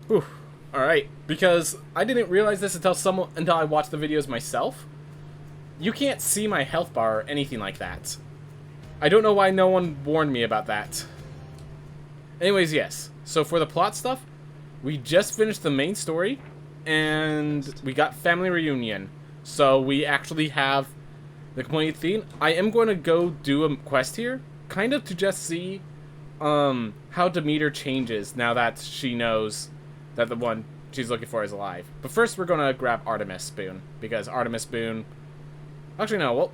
Whew. All right, because I didn't realize this until I watched the videos myself. You can't see my health bar or anything like that. I don't know why no one warned me about that. Anyways, yes. So for the plot stuff, we just finished the main story, and we got family reunion. So we actually have the complete theme. I am going to go do a quest here, kind of to just see how Demeter changes now that she knows that the one she's looking for is alive. But first, we're going to grab Artemis Spoon, because Artemis Spoon... Actually, no, well,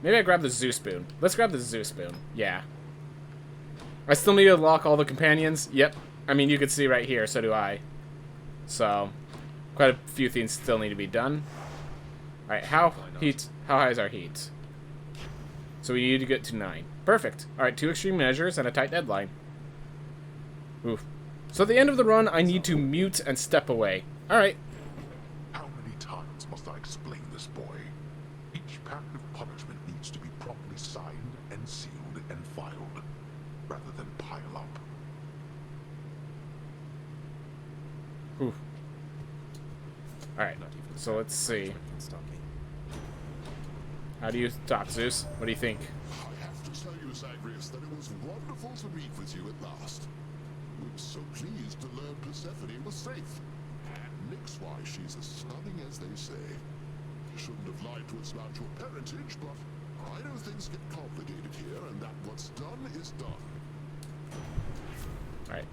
maybe I grab the Zeus Spoon. Let's grab the Zeus Spoon. Yeah. I still need to lock all the companions. Yep. I mean, you can see right here, so do I. So, quite a few things still need to be done. Alright, how high is our heat? So we need to get to 9. Perfect. Alright, 2 extreme measures and a tight deadline. Oof. So at the end of the run, I need to mute and step away. Alright. How many times must I explain this, boy? Each pact of punishment needs to be properly signed and sealed and filed, rather than pile up. Oof. Alright, so let's see. How do you talk, Zeus? What do you think? I have to tell you, Zagreus, that it was wonderful to meet with you at last. We were so pleased to learn Persephone was safe. And Nyx-wise, she's as stunning as they say. You shouldn't have lied to us about your parentage, but I know things get complicated here, and that what's done is done. Alright.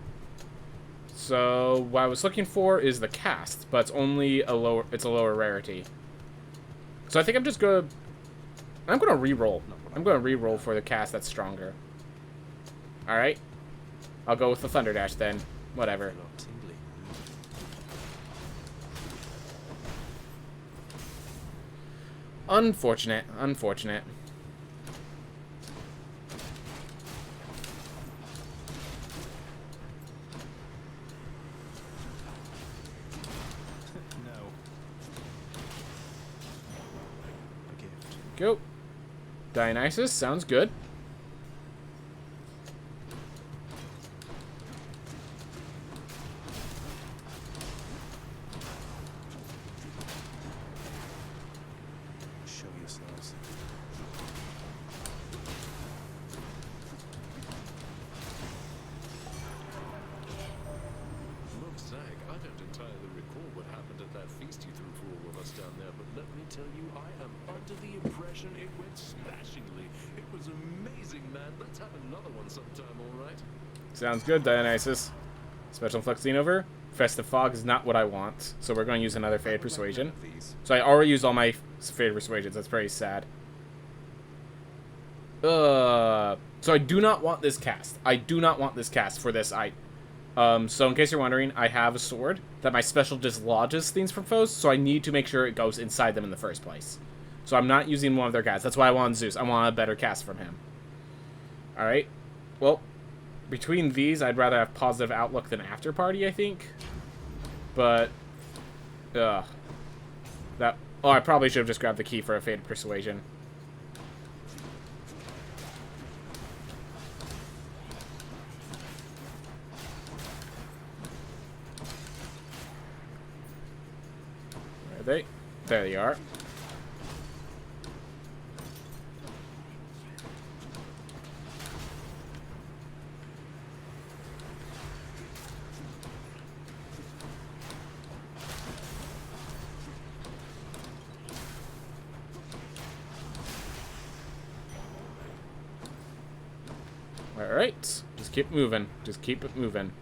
So what I was looking for is the cast, but it's only a lower rarity. So I think I'm gonna re-roll. I'm gonna re-roll for the cast that's stronger. Alright. I'll go with the Thunder Dash then. Whatever. Unfortunate. Unfortunate. Go. Dionysus, sounds good. Show yourselves. Look, Zag, I don't entirely recall what happened at that feast you threw for all of us down there, but let me tell you, I am under the impression it went smashingly. It was amazing, man. Let's have another one sometime, all right? Sounds good, Dionysus. Special flexing over. Festive Fog is not what I want, so we're going to use another Fade Persuasion. So I already used all my Fade Persuasions. That's very sad. So I do not want this cast. I do not want this cast for this. So in case you're wondering, I have a sword that my special dislodges things from foes, so I need to make sure it goes inside them in the first place. So I'm not using one of their casts. That's why I want Zeus. I want a better cast from him. Alright. Well, between these, I'd rather have Positive Outlook than After Party, I think. But, oh, I probably should have just grabbed the key for a Faded Persuasion. Where are they? There they are. Alright, just keep moving. Just keep it moving.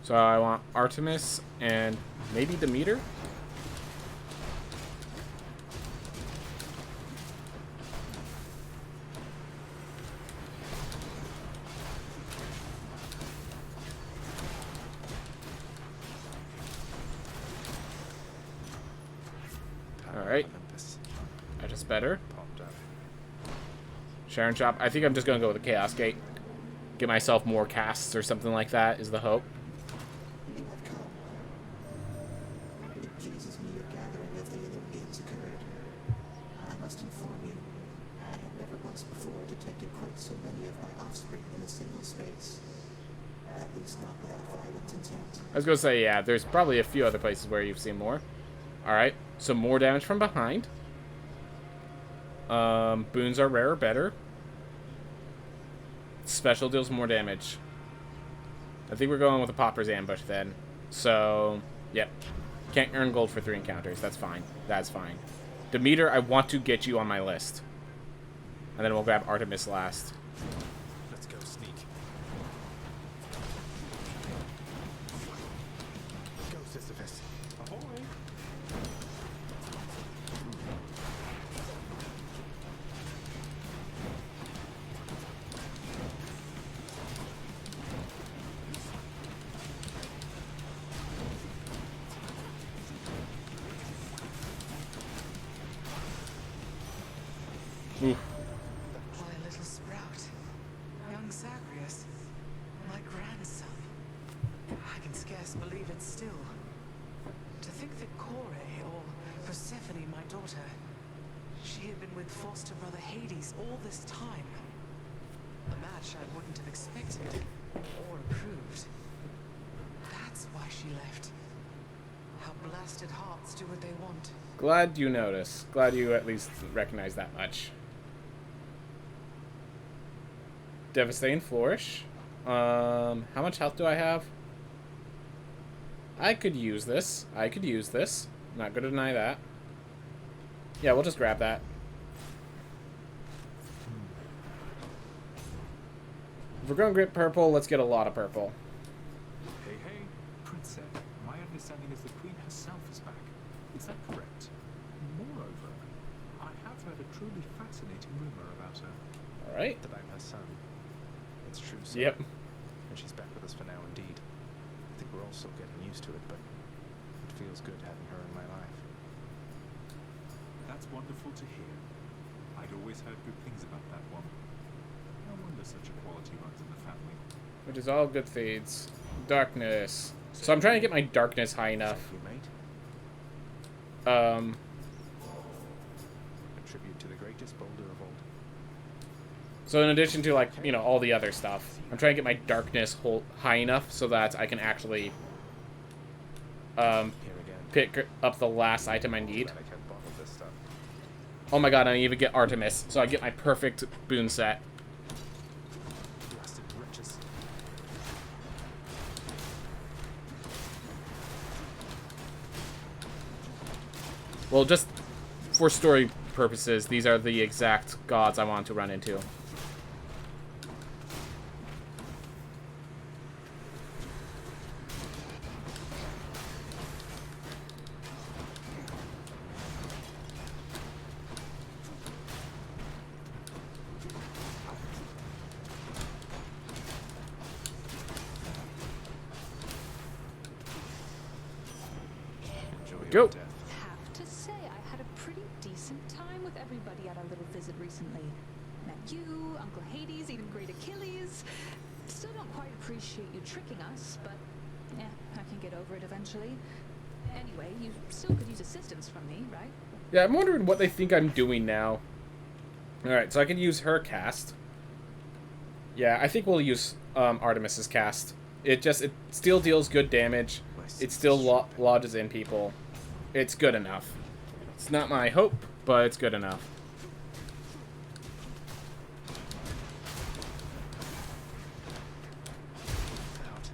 So I want Artemis and maybe Demeter? Alright. That is better. Sharon Chop. I think I'm just going to go with the Chaos Gate. Get myself more casts or something like that is the hope. You have come. It pleases me your gathering of the other gates occurred. I must inform you, I have never once before detected quite so many of my offspring in a single space. At least not without violent intent. was gonna say, yeah, there's probably a few other places where you've seen more. Alright, so more damage from behind. Boons are rare or better. Special deals more damage. I think we're going with a Pauper's Ambush then. So, yep. Can't earn gold for 3 encounters. That's fine. That's fine. Demeter, I want to get you on my list. And then we'll grab Artemis last. Let's go, sneak. Go, Sisyphus. Ahoy! Oof. Why, little sprout. Young Zagreus. My grandson. I can scarce believe it still. To think that Kore, or Persephone, my daughter, she had been with foster brother Hades all this time. A match I wouldn't have expected, or approved. That's why she left. How blasted hearts do what they want. Glad you noticed. Glad you at least recognize that much. Devastating Flourish. How much health do I have? I could use this. I could use this. Not gonna deny that. Yeah, we'll just grab that. If we're gonna get purple, let's get a lot of purple. Hey, hey, Princess. My understanding is the Queen herself is back. Is that correct? Moreover, I have heard a truly fascinating rumor about her. Alright. About her son. It's true, sir. Yep. And she's back with us for now, indeed. I think we're all still getting used to it, but it feels good having her in my life. That's wonderful to hear. I'd always heard good things about that one. No wonder such a quality runs in the family. Which is all good feeds. Darkness. So I'm trying to get my darkness high enough. Thank you, mate. Um, A tribute to the greatest boulder of old. so in addition to, like, you know, all the other stuff, I'm trying to get my darkness high enough so that I can actually Here again. pick up the last item I need. Glad I kept bottle of this stuff. Oh my god, I even get Artemis, so I get my perfect boon set. Blasted riches. Well, just for story purposes, these are the exact gods I want to run into. Enjoy your Go. death. Have to say, I had a pretty decent time with everybody at our little visit recently. Met you, Uncle Hades, even Great Achilles. Still don't quite appreciate you tricking us, but yeah, I can get over it eventually. Anyway, you still could use assistance from me, right? Yeah, I'm wondering what they think I'm doing now. Alright, so I can use her cast. Yeah, I think we'll use Artemis's cast. It still deals good damage. It still lodges in people. It's good enough. It's not my hope, but it's good enough. Out.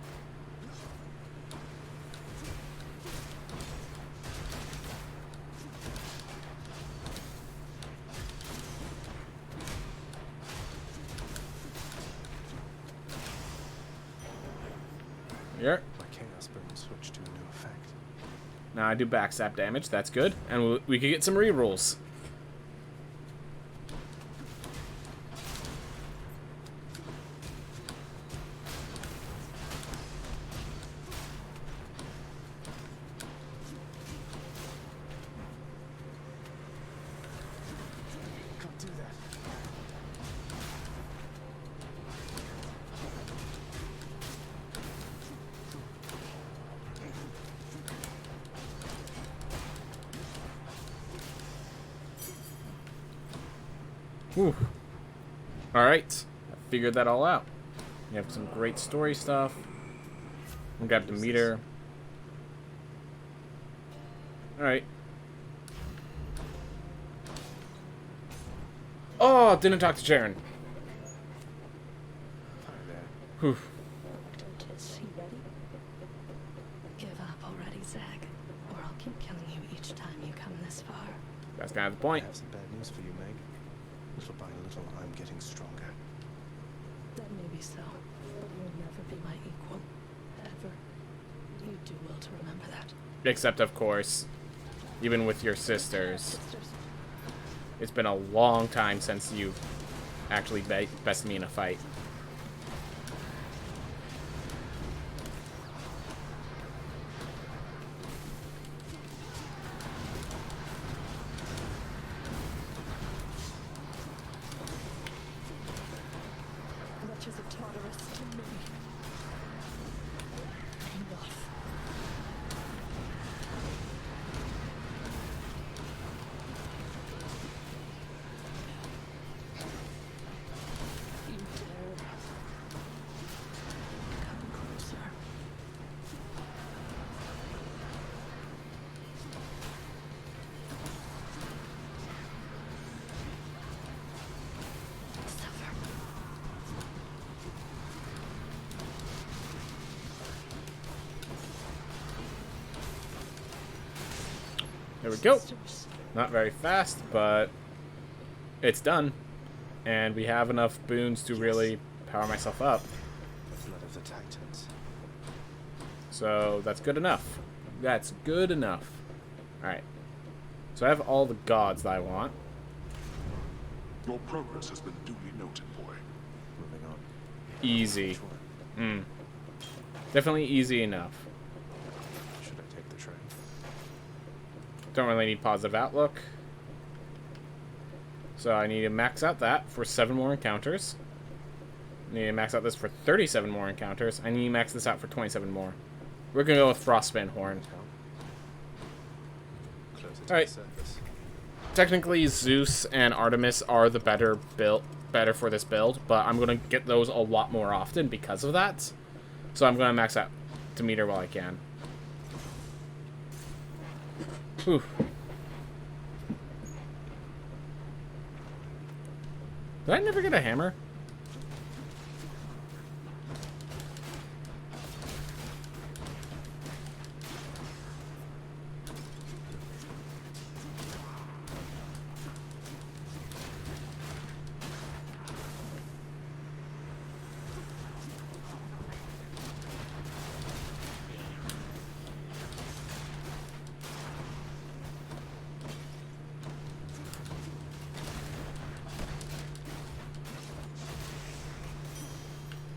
Here. My chaos boom switched to a new effect. Now I do backstab damage. That's good. And we could get some rerolls. Can't do that. Whew. Alright. I figured that all out. We have some great story stuff. We'll grab Demeter. Alright. Oh, didn't talk to Sharon. Hi there. Whew. Is she ready? Give up already, Zag, or I'll keep killing you each time you come this far. That's kind of the I point. have some bad news for you, Meg. Little by little, I'm getting stronger. That may be so, but you'll never be my equal. Ever. You do well to remember that. Except, of course, even with your sisters, Sisters. it's been a long time since you actually bested me in a fight. Much as a Tartarus to me. Enough. You dared. Come closer. Suffer. There we go. Sisters. Not very fast, but it's done. And we have enough boons to really power myself up. The blood of the Titans. So that's good enough. That's good enough. Alright. So I have all the gods that I want. Your progress has been duly noted, boy. Moving on. Easy. Which one? Definitely easy enough. Should I take the train? Don't really need positive outlook. So I need to max out that for 7 more encounters. I need to max out this for 37 more encounters. I need to max this out for 27 more. We're gonna go with Frostbane Horn. Closer to Alright. the surface. Technically, Zeus and Artemis are the better for this build, but I'm gonna get those a lot more often because of that. So I'm gonna max out Demeter while I can. Whew. Did I never get a hammer?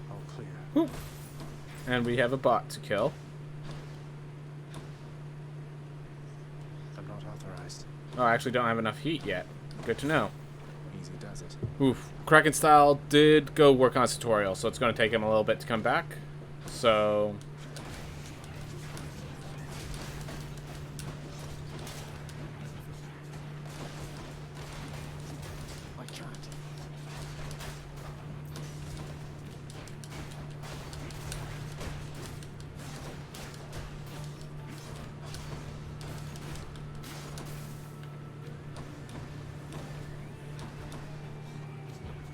All clear. Whew. And we have a bot to kill. I'm not authorized. Oh, I actually don't have enough heat yet. Good to know. Easy does it. Oof. Kraken Style did go work on his tutorial, so it's going to take him a little bit to come back. So... I can't.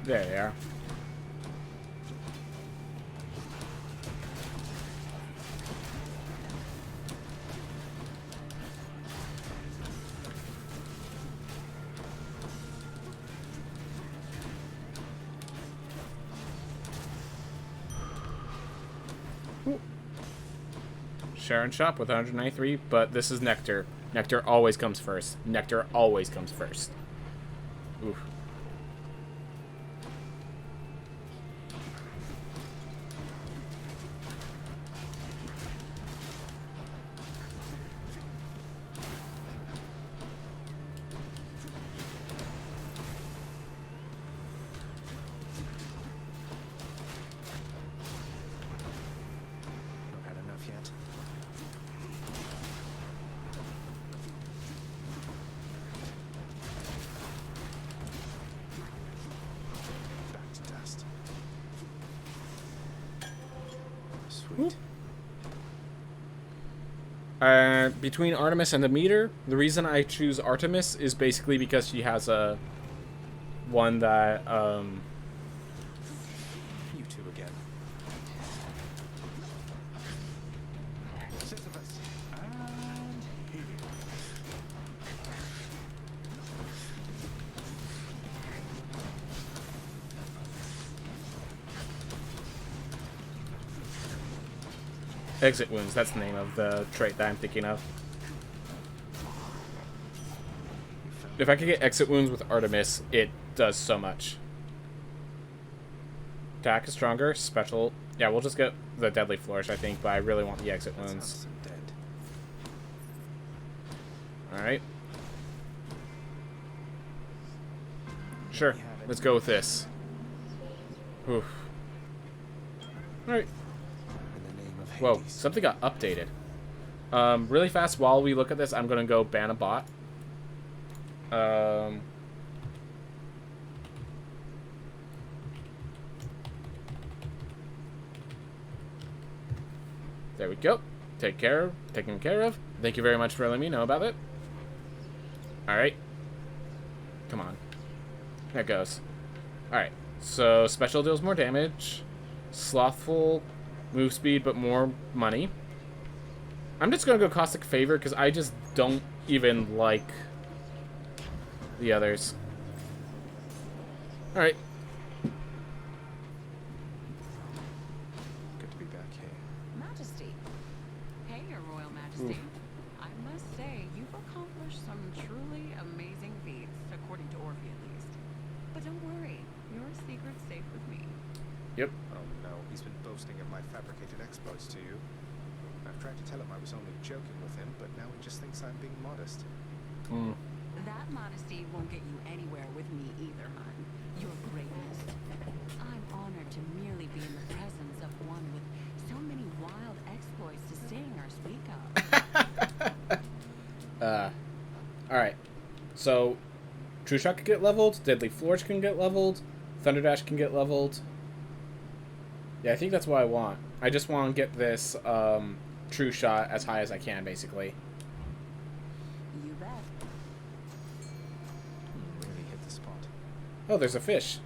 There they are. Sharon Shop with 193, but this is Nectar. Nectar always comes first. Nectar always comes first. Oof. Not had enough yet. Back to dust. Sweet. Between Artemis and Demeter, the reason I choose Artemis is basically because she has a one that You two again. Sisyphus. And here. exit wounds. That's the name of the trait that I'm thinking of. If I could get exit wounds with Artemis, it does so much. Attack is stronger. Special. Yeah, we'll just get the Deadly Flourish, I think, but I really want the exit wounds. Alright. Sure. Let's go with this. Oof. Alright. Whoa, something got updated. Really fast, while we look at this, I'm gonna go ban a bot. There we go. Taken care of. Thank you very much for letting me know about it. Alright. Come on. There it goes. Alright. So, special deals more damage. Slothful, move speed, but more money. I'm just gonna go Caustic Favor, because I just don't even like the others. Alright. Good to be back here. Majesty. Hey, Your Royal Majesty. I must say, you've accomplished some truly amazing feats, according to Orphe at least. But don't worry, your secret's safe with me. Yep. Oh no, he's been boasting of my fabricated exploits to you. I've tried to tell him I was only joking with him, but now he just thinks I'm being modest. That modesty won't get you anywhere with me either, hon. Your greatness. I'm honored to merely be in the presence of one with so many wild exploits to sing or speak of. Alright. So, True Shot can get leveled, Deadly Flourish can get leveled, Thunder Dash can get leveled. Yeah, I think that's what I want. I just want to get this True Shot as high as I can, basically. You bet. Really hit the spot. Oh, there's a fish.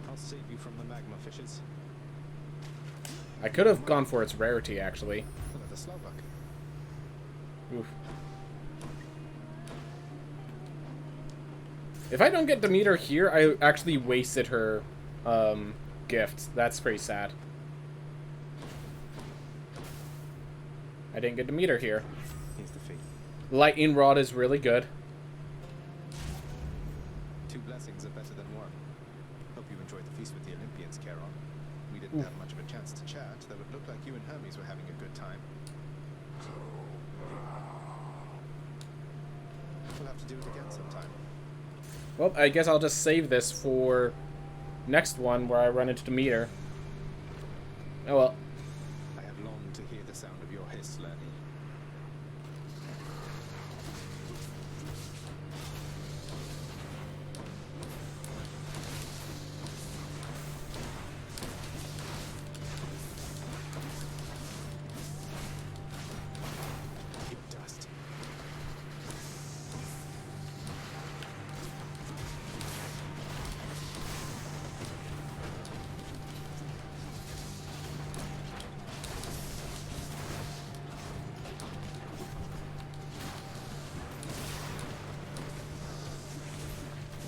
I'll save you from the magma fishes. I could have gone for its rarity, actually. Another Slovak. Oof. If I don't get Demeter here, I actually wasted her gift. That's pretty sad. I didn't get Demeter here. Here's the fee. Lightning Rod is really good. 2 blessings are better than 1. Hope you enjoyed the feast with the Olympians, Charon. We didn't have much of a chance to chat, though it looked like you and Hermes were having a good time. We'll have to do it again sometime. Well, I guess I'll just save this for next one where I run into Demeter. Oh well. I have longed to hear the sound of your hiss, Lenny. You dust.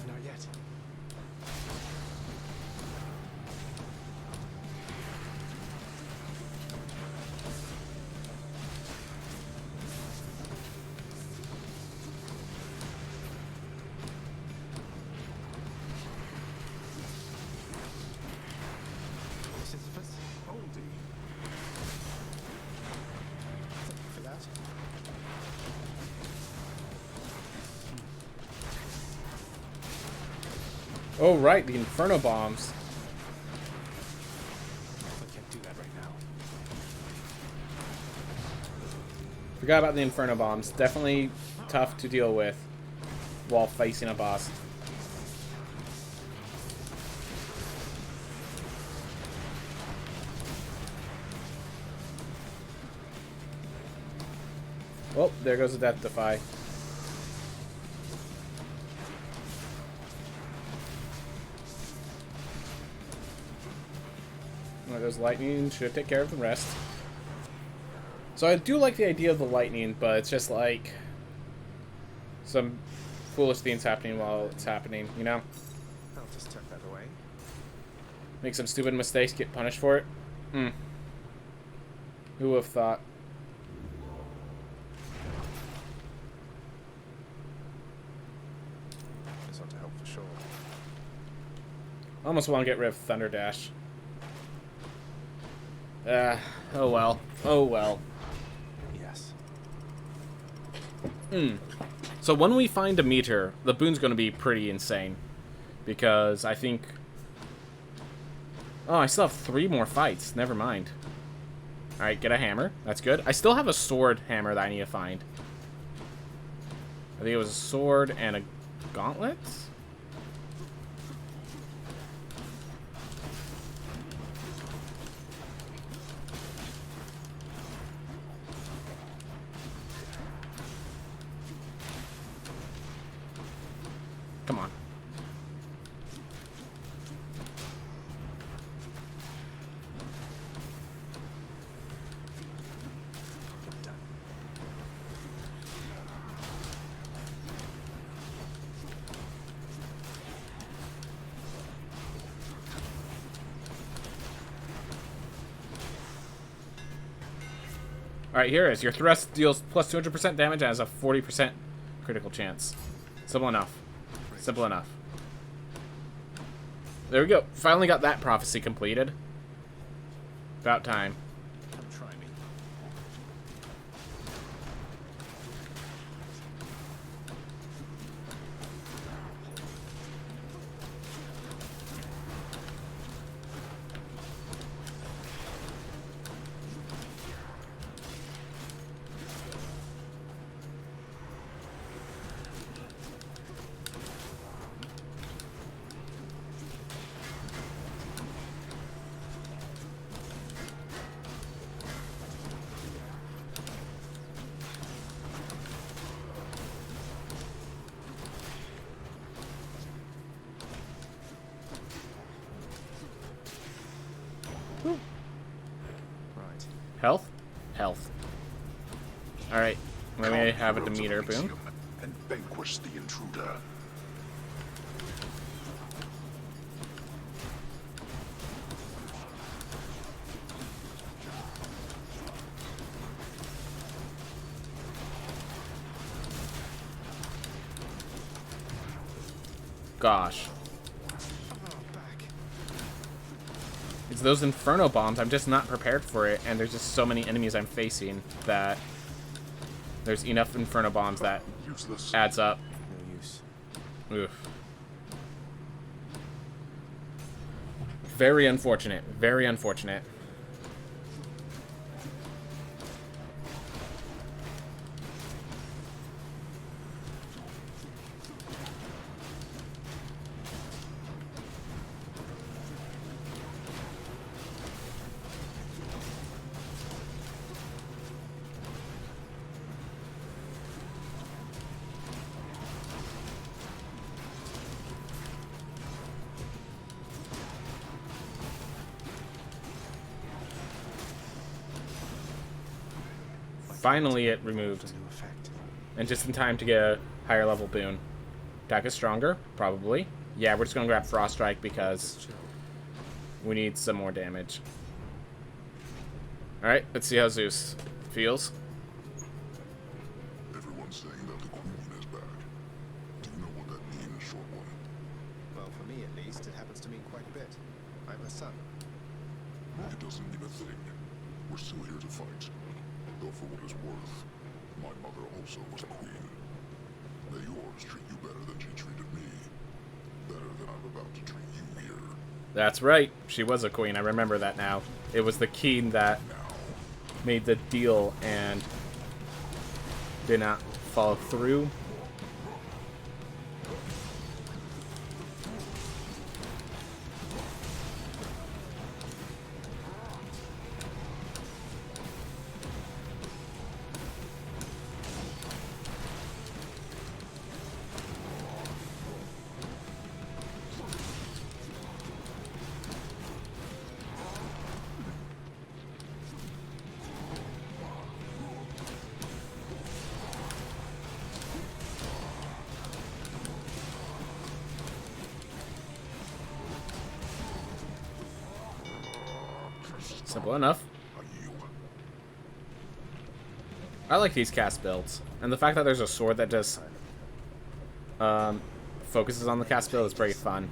Not yet. Sisyphus, Oldie. thank you for that. Oh right, the Inferno Bombs. I can't do that right now. Forgot about the Inferno Bombs. Definitely tough to deal with while facing a boss. Oh, there goes the Death Defy. Well, those lightning should take care of the rest. So I do like the idea of the lightning, but it's just like some foolish things happening while it's happening, you know? I'll just tuck that away. Make some stupid mistakes, get punished for it. Who would have thought? This ought to help for sure. I almost want to get rid of Thunder Dash. Oh well. Oh well. Yes. So when we find a meter, the boon's going to be pretty insane. Because I think... Oh, I still have 3 more fights. Never mind. Alright, get a hammer. That's good. I still have a sword hammer that I need to find. I think it was a sword and a gauntlet? Come on. Alright, here it is. Your thrust deals plus 200% damage and has a 40% critical chance. Simple enough. Simple enough. There we go. Finally got that prophecy completed. About time. Come try me. Right. Health? Health. Alright. Let me have a Demeter boon. Elysium and vanquish the intruder. Gosh. It's those Inferno Bombs. I'm just not prepared for it, and there's just so many enemies I'm facing that there's enough Inferno Bombs that Useless. adds up. No use. Oof. Very unfortunate. Very unfortunate. Finally it removed. No effect. And just in time to get a higher level boon. Attack is stronger? Probably. Yeah, we're just gonna grab Frost Strike because we need some more damage. Alright, let's see how Zeus feels. Everyone's saying that the Queen is back. Do you know what that means, short one? Well, for me at least, it happens to mean quite a bit. I'm her son. It doesn't mean a thing. We're still here to fight. Though for what it's worth, my mother also was a queen. May yours treat you better than she treated me. Better than I'm about to treat you here. That's right. She was a queen. I remember that now. It was the king that made the deal and did not follow through. Simple enough. Are you? I like these cast builds. And the fact that there's a sword that just focuses on the cast build is very fun.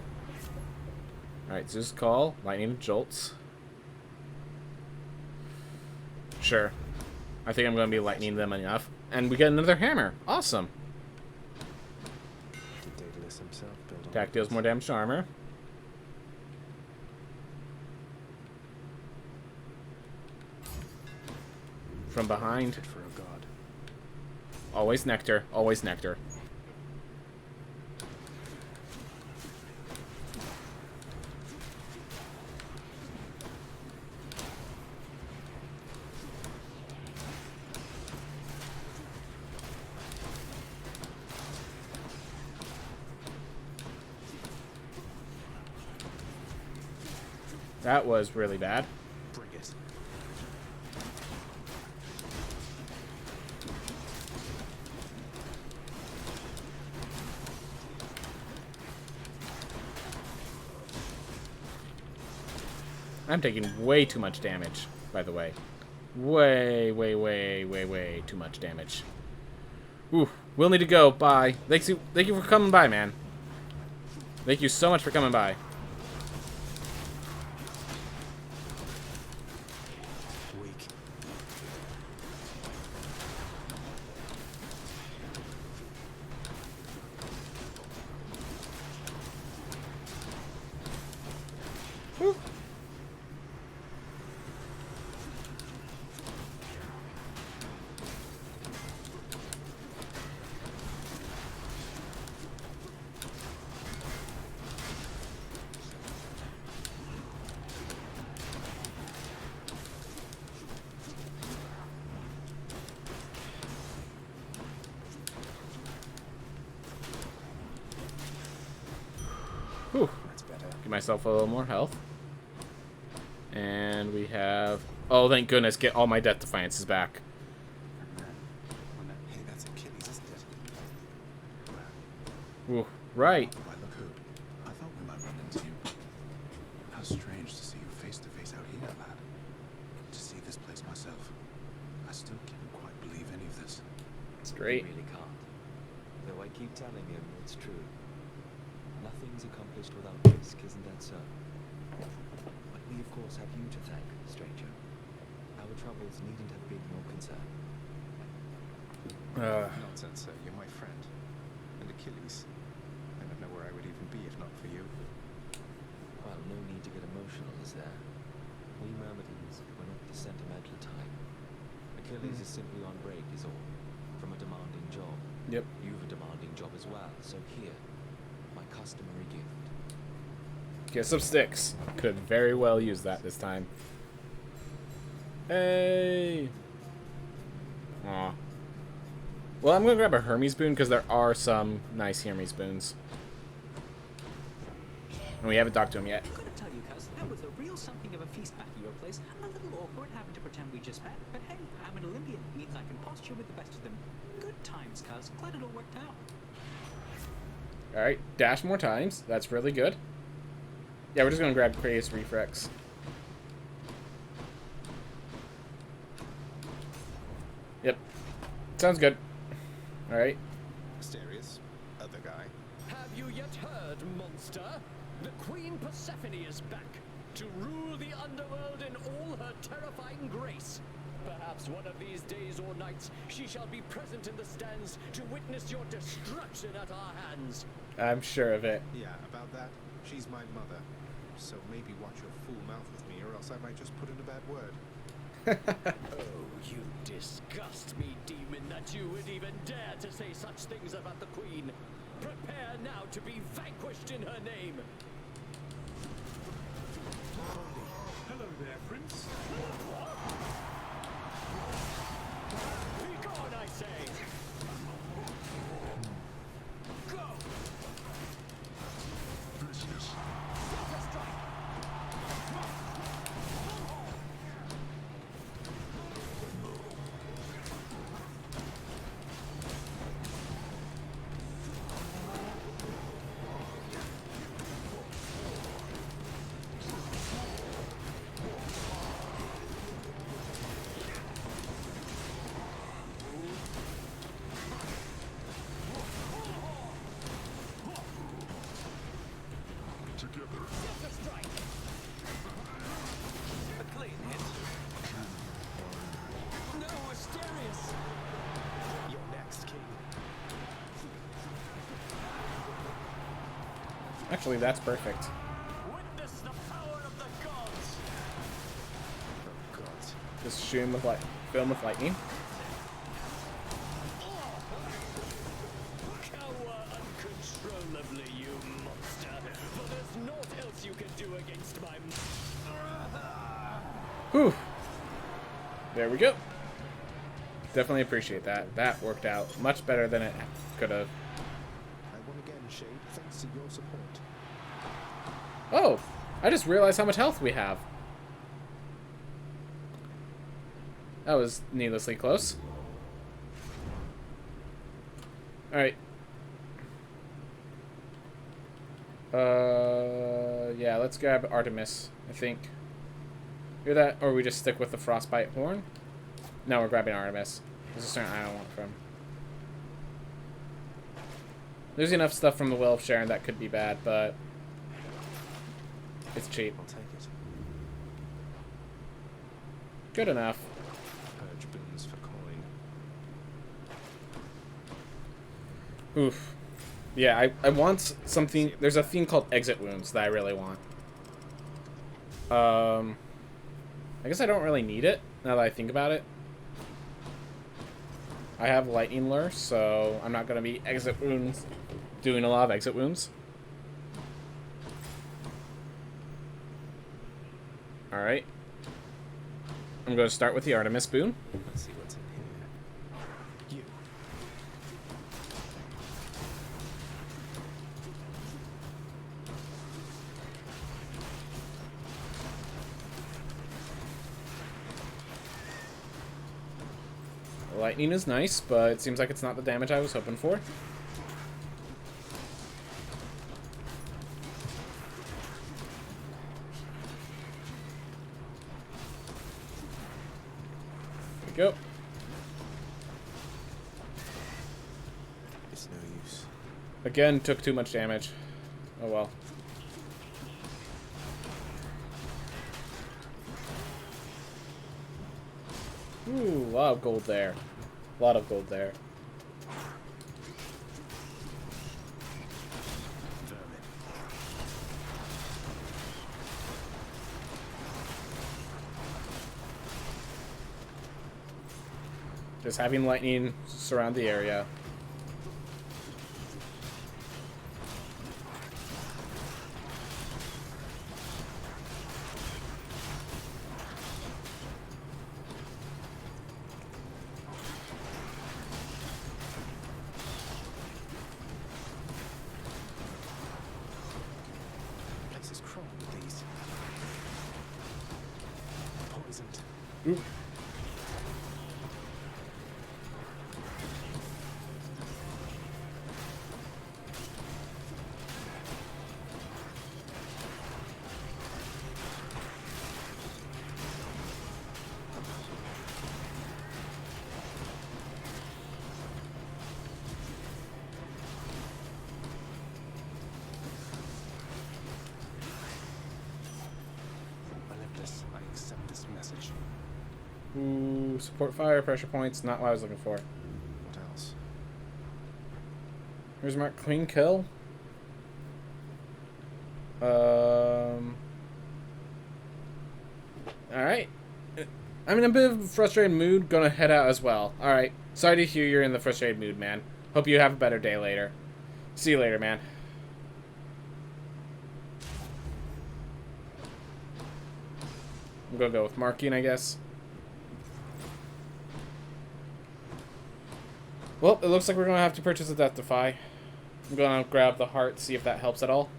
Alright, Zeus Call, Lightning Jolts. Sure. I think I'm going to be lightning them enough. And we get another hammer. Awesome. Did Daedalus himself build on Attack deals more damage to armor. From behind. for a god? Always nectar. Always nectar. That was really bad. Bring it. I'm taking way too much damage, by the way. Way too much damage. Ooh, we'll need to go. Bye. Thank you for coming by, man. Thank you so much for coming by. Weak. Woo. Whew. That's better. Give myself a little more health. And we have... Oh, thank goodness. Get all my Death Defiances back. Hey, that's Achilles, isn't it? Ooh, right. Why, look who. I thought we might run into you. How strange to see you face to face out here, lad. To see this place myself. I still can't quite believe any of this. It's great. You really can't. Though I keep telling him it's true. Nothing's accomplished without risk, isn't that so? But we of course have you to thank, stranger. Our troubles needn't have been your concern. Nonsense, sir. You're my friend. And Achilles. I don't know where I would even be if not for you. Well, no need to get emotional, is there? We Myrmidons, we're not the sentimental type. Achilles is simply on break, is all. From a demanding job. Yep. You've a demanding job as well, so here, my customary gift. Get some sticks. Could very well use that this time. Hey! Aw. Well, I'm gonna grab a Hermes boon because there are some nice Hermes boons. And we haven't talked to him yet. I'm gonna tell you, cuz, that was a real something of a feast back at your place. A little awkward having to pretend we just met, but hey, I'm an Olympian. Means I can posture with the best of them. Good times, cuz. Glad it all worked out. Alright, dash more times. That's really good. Yeah, we're just gonna grab Kratos Reflex. Yep. Sounds good. Alright. Asterius, other guy. Have you yet heard, monster? The Queen Persephone is back to rule the underworld in all her terrifying grace. Perhaps one of these days or nights she shall be present in the stands to witness your destruction at our hands. I'm sure of it. Yeah, about that, she's my mother. So maybe watch your fool mouth with me, or else I might just put in a bad word. Oh, you disgust me, demon, that you would even dare to say such things about the Queen. Prepare now to be vanquished in her name. Hello there, Prince. Be gone, I say! Go! Vicious. Delta strike! Actually, that's perfect. Witness the power of the gods. Oh, God. Just shoot him with fill him with lightning. Cower uncontrollably, you monster. For there's naught else you can do against my... Whew. There we go. Definitely appreciate that. That worked out much better than it could have. I won again, Shade, thanks to your support. Oh, I just realized how much health we have. That was needlessly close. Alright. Yeah, let's grab Artemis, I think. Hear that? Or we just stick with the Frostbite Horn? No, we're grabbing Artemis. There's a certain I don't want from. There's enough stuff from the Will of Sharon that could be bad, but it's cheap. I'll take it. Good enough. Purge boons for coin. Oof. Yeah, I want something. There's a theme called Exit Wounds that I really want. I guess I don't really need it, now that I think about it. I have Lightning Lure, so I'm not going to be Exit Wounds, doing a lot of Exit Wounds. Alright. I'm going to start with the Artemis boon. Let's see what's in here. You. Lightning is nice, but it seems like it's not the damage I was hoping for. There we go. It's no use. Again, took too much damage. Oh well. Ooh, a lot of gold there. A lot of gold there. Just having lightning surround the area. Place is crawling with these. Poisoned. Oop. Olympus, I accept this message. Ooh, support fire, pressure points, not what I was looking for. What else? Here's Mark Clean Kill. Alright. I'm in a bit of a frustrated mood. Gonna head out as well. Alright. Sorry to hear you're in the frustrated mood, man. Hope you have a better day later. See you later, man. I'm gonna go with marking, I guess. Well, it looks like we're gonna have to purchase a Death Defy. I'm gonna grab the heart, see if that helps at all.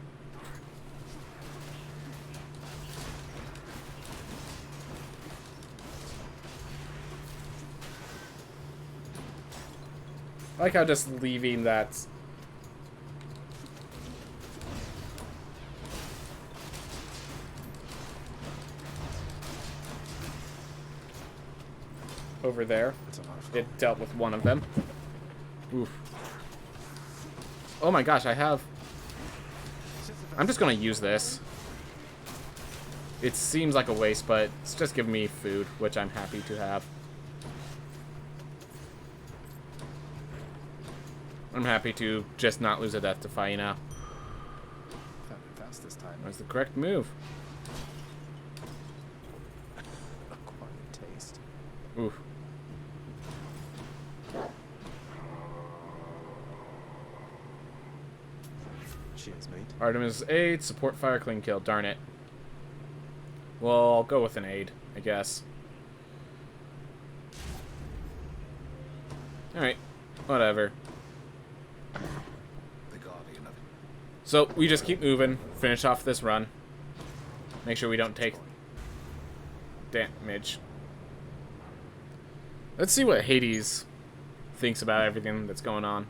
I like how just leaving that over there. It dealt with one of them. Oof. Oh my gosh, I'm just gonna use this. It seems like a waste, but it's just giving me food, which I'm happy to have. I'm happy to just not lose a Death Defy now. fast this time. That's the correct move. Acquired taste. Oof. Cheers, mate. Artemis aid, support fire, clean kill. Darn it. Well, I'll go with an aid, I guess. Alright. Whatever. The guardian of it. So, we just keep moving. Finish off this run. Make sure we don't take damage. Let's see what Hades thinks about everything that's going on.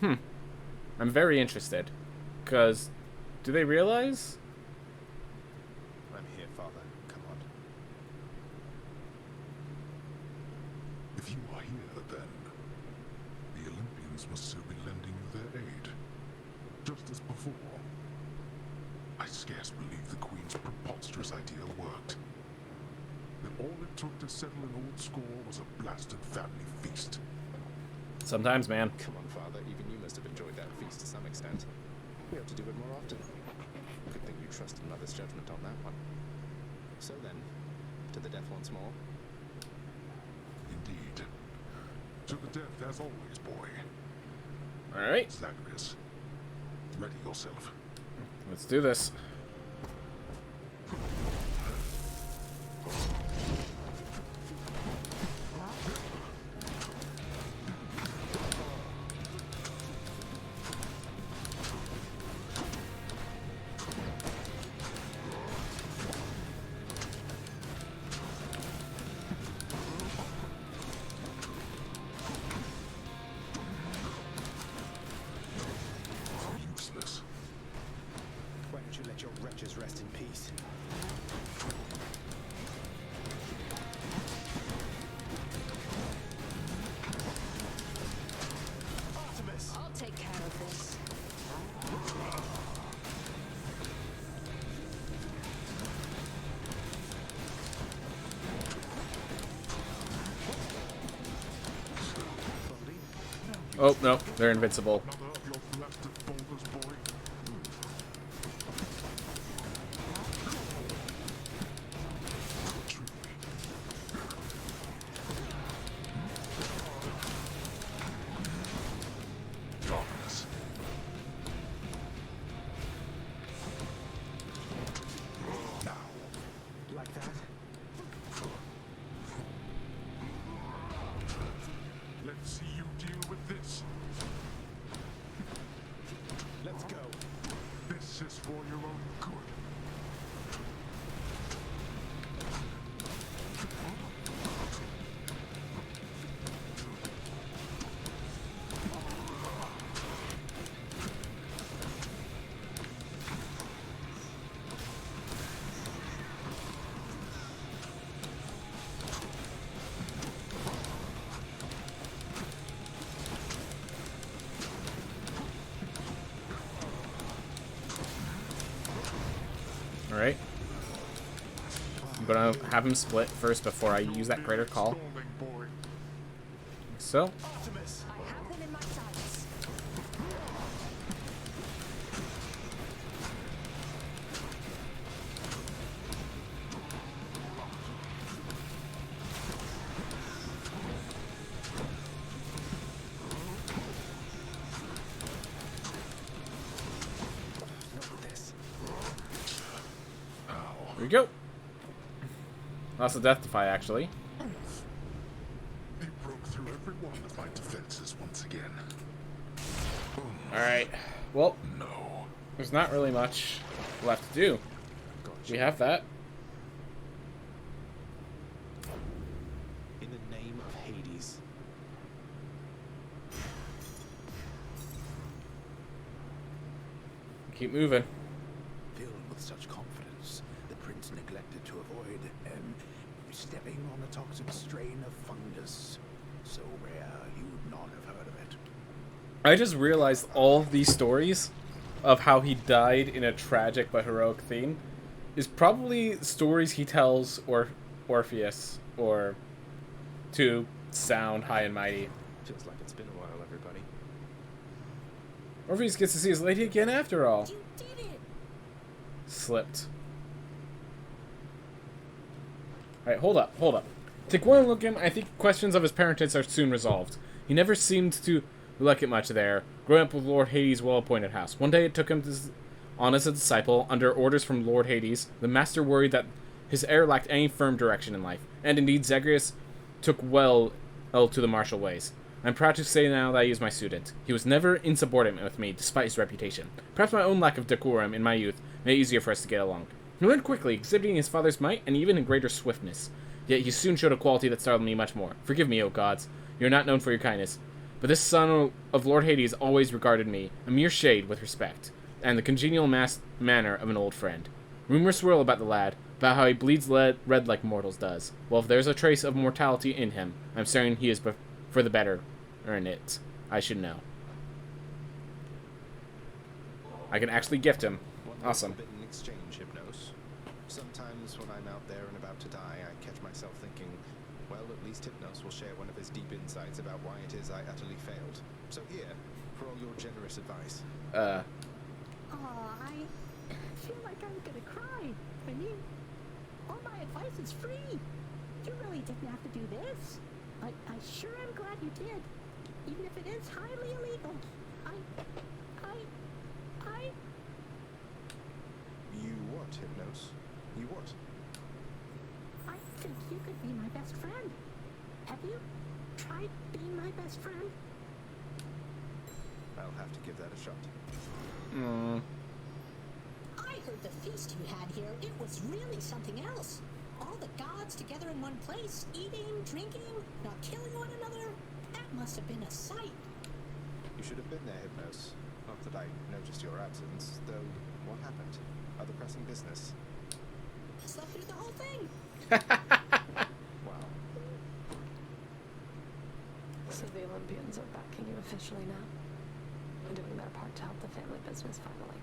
I'm very interested. Because, do they realize? I'm here, Father. Come on. If you are here, then the Olympians must still be lending you their aid, just as before. I scarce believe the Queen's preposterous idea worked. That all it took to settle an old score was a blasted family feast. Sometimes, man. Come on, Father. Even you must have enjoyed that feast to some extent. We ought to do it more often. Good thing you trusted Mother's judgment on that one. So then, to the death once more? Indeed. To the death as always, boy. Alright. Zagreus, ready yourself. Let's do this. Useless. Why don't you let your wretches rest in peace? Artemis! I'll take care of this. Oh, no. They're invincible. Another of your blasted boulders, boy. Darkness. Now. Like that? Let's see you deal with this. Let's go. This is for your own good. Alright. I'm gonna have him split first before I use that greater call. Stalling, boy. So, Artemis! I have them in my sights. Not this. here we go. Lost a death defy, actually. You broke through every one of my defenses once again. Alright. Well, No. there's not really much left to do. We have that. In the name of Hades. Keep moving. Filled with such confidence, the prince neglected to avoid stepping on a toxic strain of fungus. So rare, you'd not have heard of it. I just realized all of these stories of how he died in a tragic but heroic theme is probably stories he tells Orpheus or to sound high and mighty. Feels like it's been a while, everybody. Orpheus gets to see his lady again after all. You did it! Slipped. Alright, hold up. Take one look at him. I think questions of his parentage are soon resolved. He never seemed to like it much there, growing up with Lord Hades' well-appointed house. One day it took him on as a disciple, under orders from Lord Hades. The master worried that his heir lacked any firm direction in life, and indeed Zagreus took well to the martial ways. I'm proud to say now that he is my student. He was never insubordinate with me, despite his reputation. Perhaps my own lack of decorum in my youth made it easier for us to get along. He learned quickly, exhibiting his father's might and even in greater swiftness. Yet he soon showed a quality that startled me much more. Forgive me, O gods. You are not known for your kindness. But this son of Lord Hades always regarded me, a mere shade, with respect, and the congenial manner of an old friend. Rumors swirl about the lad, about how he bleeds red like mortals does. Well, if there's a trace of mortality in him, I'm certain he is for the better in it. I should know. I can actually gift him. Awesome. Forbidden exchange, Hypnos. Sometimes when I'm out there and about to die, I catch myself thinking, well, at least Hypnos will share one of his deep insights about why it is I utterly failed. So here, for all your generous advice. Oh, I feel like I'm gonna cry. I mean, all my advice is free. You really didn't have to do this. But I sure am glad you did. Even if it is highly illegal. You what, Hypnos? You what? I think you could be my best friend. Have you tried being my best friend? I'll have to give that a shot. I heard the feast you had here. It was really something else. All the gods together in one place, eating, drinking, not killing one another. That must have been a sight. You should have been there, Hypnos. Not that I noticed your absence, though. What happened? Other pressing business? I slept through the whole thing. Wow. So the Olympians are backing you officially now? And doing their part to help the family business finally.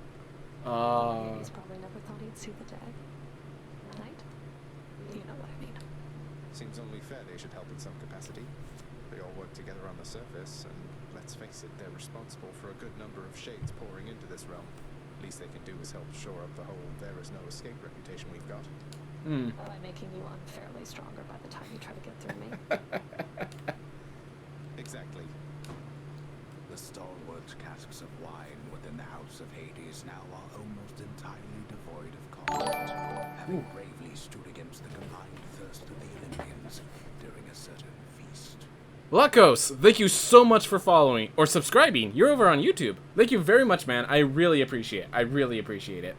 He's probably never thought he'd see the day. Right? You know what I mean. Seems only fair they should help in some capacity. They all work together on the surface, and let's face it, they're responsible for a good number of shades pouring into this realm. Least they can do is help shore up the whole there is no escape reputation we've got. By making you unfairly stronger by the time you try to get through me. Exactly. The stalwart casks of wine within the House of Hades now are almost entirely devoid of content, having bravely stood against the combined thirst of the Olympians during a certain feast. Lakos, thank you so much for following or subscribing. You're over on YouTube. Thank you very much, man. I really appreciate it. I really appreciate it.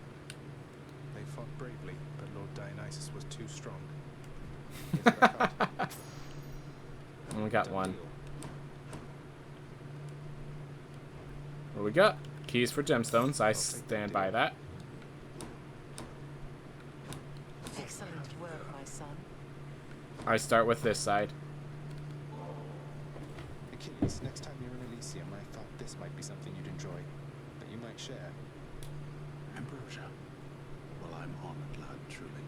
They fought bravely, but Lord Dionysus was too strong. We got one. What do we got? Keys for gemstones. I stand by that. Excellent work, my son. I start with this side. Achilles, next time you're in Elysium, I thought this might be something you'd enjoy. That you might share. Ambrosia. Well, I'm honored, lad, truly.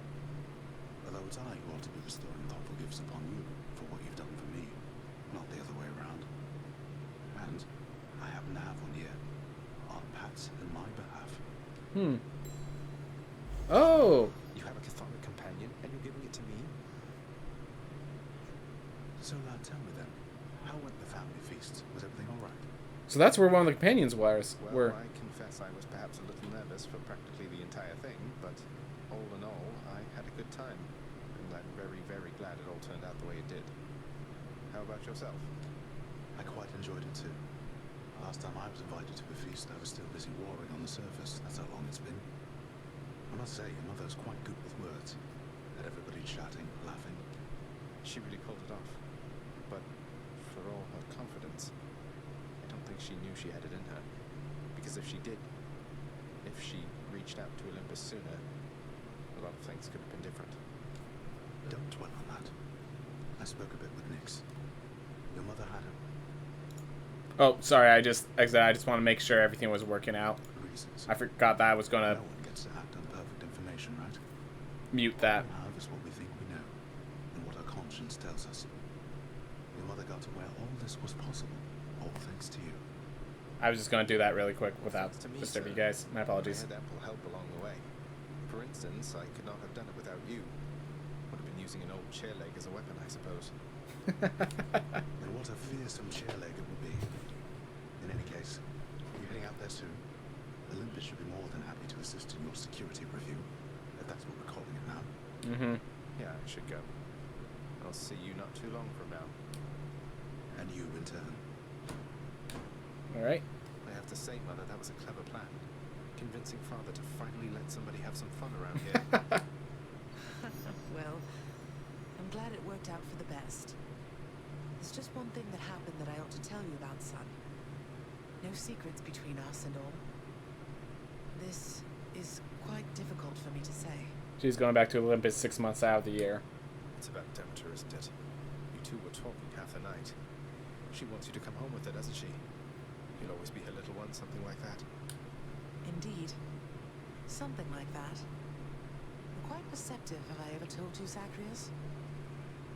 Although it's I who ought to be bestowing thoughtful gifts upon you for what you've done for me, not the other way around. And I happen to have one here. Aunt Pat's in my behalf. Oh! You have a Catholic companion, and you're giving it to me? So, lad, tell me then, how went the family feast? Was everything all right? So that's where one of the companions was. Well, I confess I was perhaps a little nervous for practically the entire thing, but all in all, I had a good time, and I'm very, very glad it all turned out the way it did. How about yourself? I quite enjoyed it too. Last time I was invited to a feast, I was still busy warring on the surface. That's how long it's been. I must say, your mother's quite good with words. Had everybody chatting, laughing. She really pulled it off. But for all her confidence, I don't think she knew she had it in her. Because if she did, if she reached out to Olympus sooner, a lot of things could have been different. Don't dwell on that. I spoke a bit with Nyx. Your mother had a... Oh, sorry, I just want to make sure everything was working out. reasons. I forgot that I was gonna No one gets to act on perfect information, right? mute that. All we have is what we think we know, and what our conscience tells us. Your mother got to where all this was possible, all thanks to you. I was just gonna do that really quick without disturbing you guys. My apologies. I had ample help along the way. For instance, I could not have done it without you. Would have been using an old chair leg as a weapon, I suppose. And what a fearsome chair leg it would be. In any case, you're heading out there soon. Olympus should be more than happy to assist in your security review, if that's what we're calling it now. Mm-hmm. Yeah, I should go. I'll see you not too long from now. And you in turn. Alright. I have to say, Mother, that was a clever plan. Convincing Father to finally let somebody have some fun around here. Well, I'm glad it worked out for the best. There's just one thing that happened that I ought to tell you about, son. No secrets between us and all. This is quite difficult for me to say. She's going back to Olympus 6 months out of the year. It's about Demeter, isn't it? You two were talking half the night. She wants you to come home with her, doesn't she? You'll always be her little one, something like that. Indeed. Something like that. I'm quite perceptive, have I ever told you, Zagreus?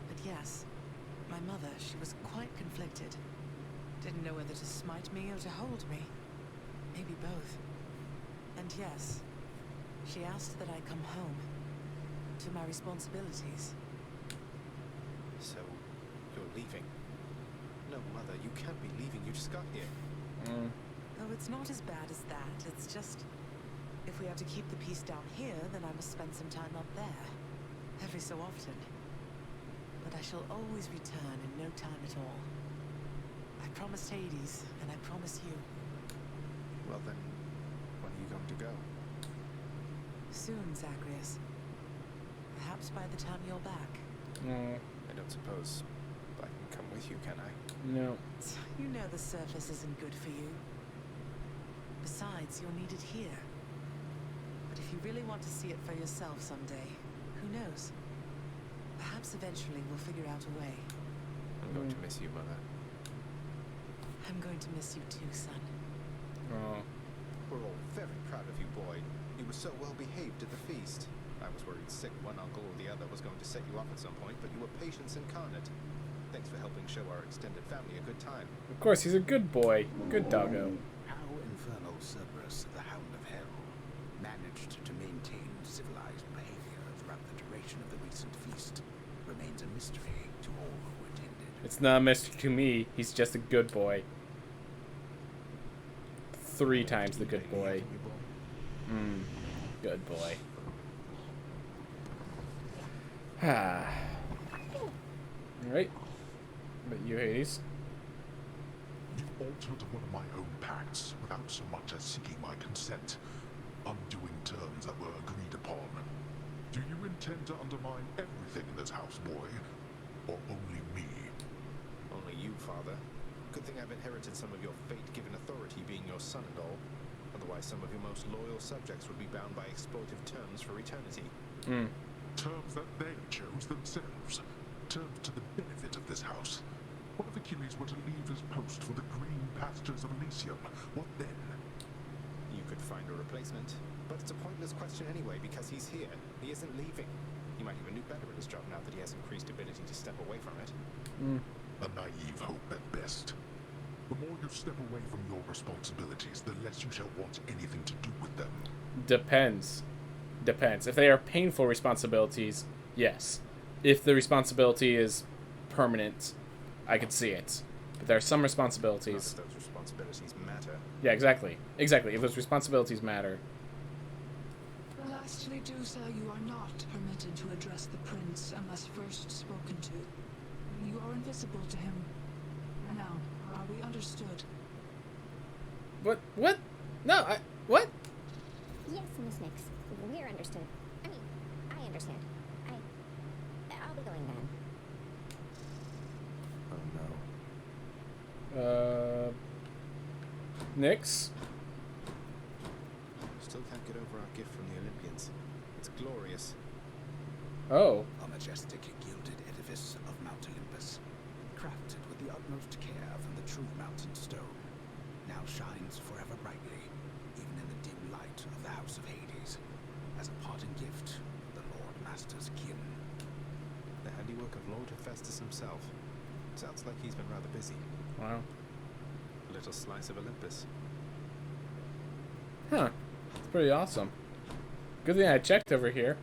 But yes, my mother, she was quite conflicted. Didn't know whether to smite me or to hold me. Maybe both. And yes, she asked that I come home. To my responsibilities. So, you're leaving? No, Mother, you can't be leaving. You just got here. Oh, it's not as bad as that. It's just, if we are to keep the peace down here, then I must spend some time up there. Every so often. But I shall always return in no time at all. I promised Hades, and I promise you. Well then, when are you going to go? Soon, Zagreus. Perhaps by the time you're back. I don't suppose I can come with you, can I? No. You know the surface isn't good for you. Besides, you're needed here. But if you really want to see it for yourself someday, who knows? Perhaps eventually we'll figure out a way. I'm going to miss you, Mother. I'm going to miss you too, son. Oh. We're all very proud of you, boy. You were so well behaved at the feast. I was worried sick one uncle or the other was going to set you off at some point, but you were patience incarnate. Thanks for helping show our extended family a good time. Of course, he's a good boy. Good doggo. How infernal Cerberus, the Hound of Hell, managed to maintain civilized behavior throughout the duration of the recent feast remains a mystery to all who attended. It's not a mystery to me. He's just a good boy. 3 times the good boy. Good boy. Alright. But you, Hades? You altered one of my own pacts without so much as seeking my consent, undoing terms that were agreed upon. Do you intend to undermine everything in this house, boy? Or only me? Only you, Father. Good thing I've inherited some of your fate-given authority being your son and all. Otherwise, some of your most loyal subjects would be bound by exploitive terms for eternity. Terms that they chose themselves. Terms to the benefit of this house. What if Achilles were to leave his post for the green pastures of Elysium? What then? You could find a replacement. But it's a pointless question anyway, because he's here. He isn't leaving. He might even do better at his job now that he has increased ability to step away from it. A naive hope at best. The more you step away from your responsibilities, the less you shall want anything to do with them. Depends. Depends. If they are painful responsibilities, yes. If the responsibility is permanent, I could see it. But there are some responsibilities. Those responsibilities matter. Yeah, exactly. Exactly. If those responsibilities matter. Lastly, do sir, you are not permitted to address the prince unless first spoken to. You are invisible to him. Now, are we understood? What? No, what? Yes, Miss Nix. We're understood. I mean, I understand. I'll be going then. Oh no. Nix? Still can't get over our gift from the Olympians. It's glorious. Oh. A majestic gilded edifice of Mount Olympus, crafted with the utmost care from the true mountain stone, now shines forever brightly, even in the dim light of the House of Hades, as a parting gift from the Lord Master's kin. The handiwork of Lord Hephaestus himself. Sounds like he's been rather busy. Wow. A little slice of Olympus. Huh. It's pretty awesome. Good thing I checked over here.